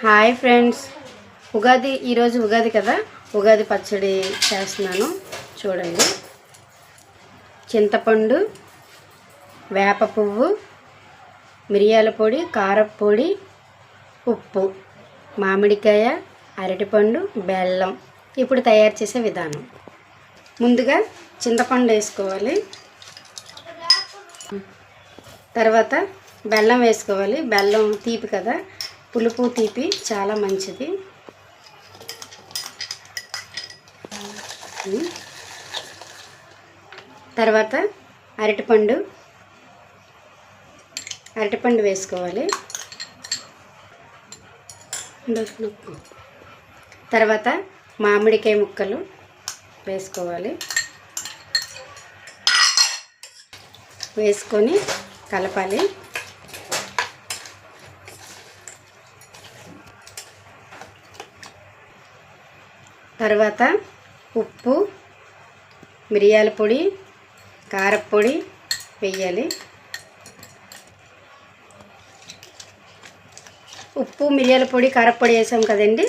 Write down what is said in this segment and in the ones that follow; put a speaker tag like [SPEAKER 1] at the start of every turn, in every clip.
[SPEAKER 1] Hi friends, ఈరోజు ఉగాది కదా. ఉగాది పచ్చడి చేస్తున్నాను చూడండి. చింతపండు, వేప పువ్వు, మిరియాల పొడి, కారపొడి, ఉప్పు, మామిడికాయ, అరటిపండు, బెల్లం. ఇప్పుడు తయారు చేసే విధానం. ముందుగా చింతపండు వేసుకోవాలి, తర్వాత బెల్లం వేసుకోవాలి. బెల్లం తీపి కదా, పులుపు తీపి చాలా మంచిది. తర్వాత అరటిపండు వేసుకోవాలి. తర్వాత మామిడికాయ ముక్కలు వేసుకోవాలి. వేసుకొని కలపాలి. తర్వాత ఉప్పు, మిరియాల పొడి, కారపొడి వేయాలి. ఉప్పు, మిరియాల పొడి, కారపొడి వేసాం కదండి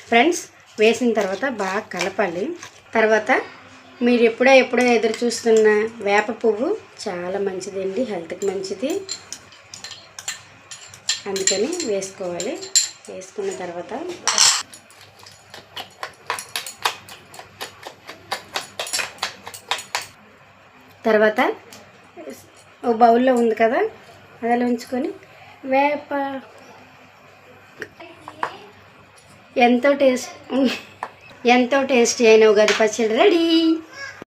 [SPEAKER 1] ఫ్రెండ్స్. వేసిన తర్వాత బాగా కలపాలి. తర్వాత మీరు ఎప్పుడో ఎదురు చూస్తున్న వేప పువ్వు చాలా మంచిదండి, హెల్త్కి మంచిది, అందుకని వేసుకోవాలి. వేసుకున్న తర్వాత ఓ బౌల్లో ఉంది కదా, అలా ఉంచుకొని ఎంతో టేస్టీ అయిన ఉగాది పచ్చడి రెడీ.